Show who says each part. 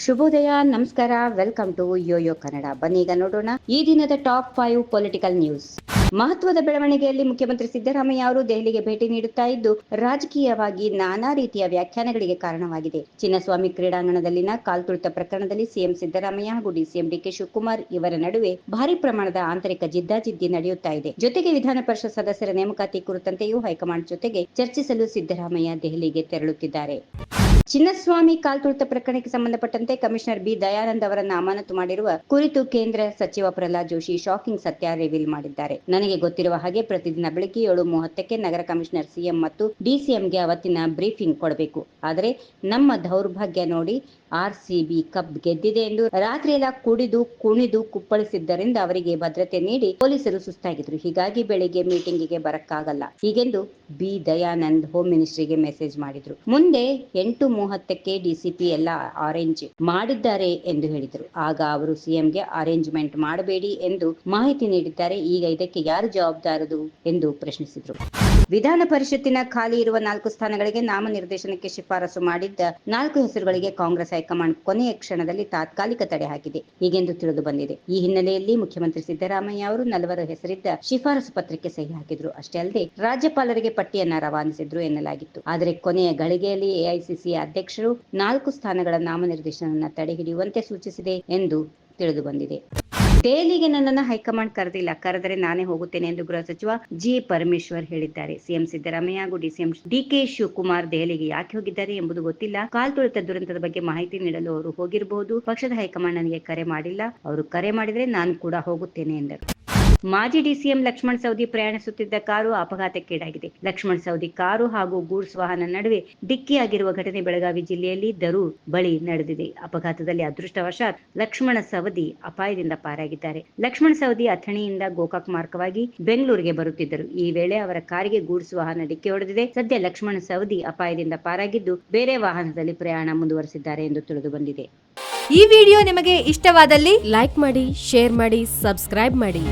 Speaker 1: ಶುಭೋದಯ, ನಮಸ್ಕಾರ, welcome to Yoyo Kannada. ಬನ್ನೀಗ ನೋಡೋಣ ಈ ದಿನದ ಟಾಪ್ 5 ಪೊಲಿಟಿಕಲ್ ನ್ಯೂಸ್. ಮಹತ್ವದ ಬೆಳವಣಿಗೆಯಲ್ಲಿ ಮುಖ್ಯಮಂತ್ರಿ ಸಿದ್ದರಾಮಯ್ಯ ಅವರು ದೆಹಲಿಗೆ ಭೇಟಿ ನೀಡುತ್ತಾ ಇದ್ದು, ರಾಜಕೀಯವಾಗಿ ನಾನಾ ರೀತಿಯ ವ್ಯಾಖ್ಯಾನಗಳಿಗೆ ಕಾರಣವಾಗಿದೆ. ಚಿನ್ನಸ್ವಾಮಿ ಕ್ರೀಡಾಂಗಣದಲ್ಲಿನ ಕಾಲ್ತುಳಿತ ಪ್ರಕರಣದಲ್ಲಿ ಸಿಎಂ ಸಿದ್ದರಾಮಯ್ಯ ಹಾಗೂ ಡಿಸಿಎಂ ಡಿಕೆ ಶಿವಕುಮಾರ್ ಇವರ ನಡುವೆ ಭಾರಿ ಪ್ರಮಾಣದ ಆಂತರಿಕ ಜಿದ್ದಾಜಿದ್ದಿ ನಡೆಯುತ್ತಾ ಇದೆ. ಜೊತೆಗೆ ವಿಧಾನ ಪರಿಷತ್ ಸದಸ್ಯರ ನೇಮಕಾತಿ ಕುರಿತಂತೆಯೂ ಹೈಕಮಾಂಡ್ ಜೊತೆಗೆ ಚರ್ಚಿಸಲು ಸಿದ್ದರಾಮಯ್ಯ ದೆಹಲಿಗೆ ತೆರಳುತ್ತಿದ್ದಾರೆ. ಚಿನ್ನಸ್ವಾಮಿ ಕಾಲ್ತುಳಿತ ಪ್ರಕರಣಕ್ಕೆ ಸಂಬಂಧಪಟ್ಟಂತೆ ಕಮಿಷನರ್ ಬಿ ದಯಾನಂದ್ ಅವರನ್ನು ಅಮಾನತು ಮಾಡಿರುವ ಕುರಿತು ಕೇಂದ್ರ ಸಚಿವ ಪ್ರಹ್ಲಾದ್ ಜೋಶಿ ಶಾಕಿಂಗ್ ಸತ್ಯ ರಿವೀಲ್ ಮಾಡಿದ್ದಾರೆ. ನನಗೆ ಗೊತ್ತಿರುವ ಹಾಗೆ ಪ್ರತಿದಿನ ಬೆಳಗ್ಗೆ 7:30ಕ್ಕೆ ನಗರ ಕಮಿಷನರ್ ಸಿಎಂ ಮತ್ತು ಡಿಸಿಎಂಗೆ ಅವತ್ತಿನ ಬ್ರೀಫಿಂಗ್ ಕೊಡಬೇಕು. ಆದರೆ ನಮ್ಮ ದೌರ್ಭಾಗ್ಯ ನೋಡಿ ಆರ್ಸಿಬಿ ಕಪ್ ಗೆದ್ದಿದೆ ಎಂದು ರಾತ್ರಿಯೆಲ್ಲ ಕುಡಿದು ಕುಣಿದು ಕುಪ್ಪಳಿಸಿದ್ದರಿಂದ ಅವರಿಗೆ ಭದ್ರತೆ ನೀಡಿ ಪೊಲೀಸರು ಸುಸ್ತಾಗಿದ್ರು. ಹೀಗಾಗಿ ಬೆಳಿಗ್ಗೆ ಮೀಟಿಂಗಿಗೆ ಬರಕ್ಕಾಗಲ್ಲ ಹೀಗೆಂದು ಬಿ ದಯಾನಂದ್ ಹೋಮ್ ಮಿನಿಸ್ಟ್ರಿಗೆ ಮೆಸೇಜ್ ಮಾಡಿದ್ರು. ಮುಂದೆ 8:30ಕ್ಕೆ ಡಿಸಿಪಿ ಎಲ್ಲ ಅರೇಂಜ್ ಮಾಡಿದ್ದಾರೆ ಎಂದು ಹೇಳಿದರು. ಆಗ ಅವರು ಸಿಎಂಗೆ ಅರೇಂಜ್ಮೆಂಟ್ ಮಾಡಬೇಡಿ ಎಂದು ಮಾಹಿತಿ ನೀಡಿದ್ದಾರೆ. ಈಗ ಇದಕ್ಕೆ ಯಾರು ಜವಾಬ್ದಾರರು ಎಂದು ಪ್ರಶ್ನಿಸಿದರು. ವಿಧಾನ ಪರಿಷತ್ತಿನ ಖಾಲಿ ಇರುವ 4 ಸ್ಥಾನಗಳಿಗೆ ನಾಮನಿರ್ದೇಶನಕ್ಕೆ ಶಿಫಾರಸು ಮಾಡಿದ್ದ 4 ಹೆಸರುಗಳಿಗೆ ಕಾಂಗ್ರೆಸ್ ಹೈಕಮಾಂಡ್ ಕೊನೆಯ ಕ್ಷಣದಲ್ಲಿ ತಾತ್ಕಾಲಿಕ ತಡೆ ಹಾಕಿದೆ ಹೀಗೆಂದು ತಿಳಿದು ಬಂದಿದೆ. ಈ ಹಿನ್ನೆಲೆಯಲ್ಲಿ ಮುಖ್ಯಮಂತ್ರಿ ಸಿದ್ದರಾಮಯ್ಯ ಅವರು 4 ಹೆಸರಿದ್ದ ಶಿಫಾರಸು ಪತ್ರಕ್ಕೆ ಸಹಿ ಹಾಕಿದ್ರು. ಅಷ್ಟೇ ಅಲ್ಲದೆ ರಾಜ್ಯಪಾಲರಿಗೆ ಪಟ್ಟಿಯನ್ನ ರವಾನಿಸಿದ್ರು ಎನ್ನಲಾಗಿತ್ತು. ಆದರೆ ಕೊನೆಯ ಗಳಿಗೆಯಲ್ಲಿ ಎಐಸಿಸಿ ಅಧ್ಯಕ್ಷರು 4 ಸ್ಥಾನಗಳ ನಾಮನಿರ್ದೇಶನವನ್ನು ತಡೆ ಹಿಡಿಯುವಂತೆ ಸೂಚಿಸಿದೆ ಎಂದು ತಿಳಿದು ಬಂದಿದೆ. ದೆಹಲಿಗೆ ನನ್ನನ್ನು ಹೈಕಮಾಂಡ್ ಕರೆದಿಲ್ಲ, ಕರೆದರೆ ನಾನೇ ಹೋಗುತ್ತೇನೆ ಎಂದು ಗೃಹ ಸಚಿವ ಜಿ ಪರಮೇಶ್ವರ್ ಹೇಳಿದ್ದಾರೆ. ಸಿಎಂ ಸಿದ್ದರಾಮಯ್ಯ ಹಾಗೂ ಡಿಸಿಎಂ ಡಿಕೆ ಶಿವಕುಮಾರ್ ದೆಹಲಿಗೆ ಯಾಕೆ ಹೋಗಿದ್ದಾರೆ ಎಂಬುದು ಗೊತ್ತಿಲ್ಲ. ಕಾಲ್ತುಳಿತ ದುರಂತದ ಬಗ್ಗೆ ಮಾಹಿತಿ ನೀಡಲು ಅವರು ಹೋಗಿರಬಹುದು. ಪಕ್ಷದ ಹೈಕಮಾಂಡ್ ನನಗೆ ಕರೆ ಮಾಡಿಲ್ಲ. ಅವರು ಕರೆ ಮಾಡಿದರೆ ನಾನು ಕೂಡ ಹೋಗುತ್ತೇನೆ ಎಂದರು. ಮಾಜಿ ಡಿಸಿಎಂ ಲಕ್ಷ್ಮಣ್ ಸವದಿ ಪ್ರಯಾಣಿಸುತ್ತಿದ್ದ ಕಾರು ಅಪಘಾತಕ್ಕೀಡಾಗಿದೆ. ಲಕ್ಷ್ಮಣ್ ಸವದಿ ಕಾರು ಹಾಗೂ ಗೂಡ್ಸ್ ವಾಹನ ನಡುವೆ ಡಿಕ್ಕಿಯಾಗಿರುವ ಘಟನೆ ಬೆಳಗಾವಿ ಜಿಲ್ಲೆಯಲ್ಲಿ ದರೂರ್ ಬಳಿ ನಡೆದಿದೆ. ಅಪಘಾತದಲ್ಲಿ ಅದೃಷ್ಟವಶಾತ್ ಲಕ್ಷ್ಮಣ ಸವದಿ ಅಪಾಯದಿಂದ ಪಾರಾಗಿದ್ದಾರೆ. ಲಕ್ಷ್ಮಣ ಸವದಿ ಅಥಣಿಯಿಂದ ಗೋಕಾಕ್ ಮಾರ್ಗವಾಗಿ ಬೆಂಗಳೂರಿಗೆ ಬರುತ್ತಿದ್ದರು. ಈ ವೇಳೆ ಅವರ ಕಾರಿಗೆ ಗೂಡ್ಸ್ ವಾಹನ ಡಿಕ್ಕಿ ಹೊಡೆದಿದೆ. ಸದ್ಯ ಲಕ್ಷ್ಮಣ ಸವದಿ ಅಪಾಯದಿಂದ ಪಾರಾಗಿದ್ದು ಬೇರೆ ವಾಹನದಲ್ಲಿ ಪ್ರಯಾಣ ಮುಂದುವರೆಸಿದ್ದಾರೆ ಎಂದು ತಿಳಿದು ಬಂದಿದೆ.
Speaker 2: ಈ ವಿಡಿಯೋ ನಿಮಗೆ ಇಷ್ಟವಾದಲ್ಲಿ ಲೈಕ್ ಮಾಡಿ, ಶೇರ್ ಮಾಡಿ, ಸಬ್ಸ್ಕ್ರೈಬ್ ಮಾಡಿ.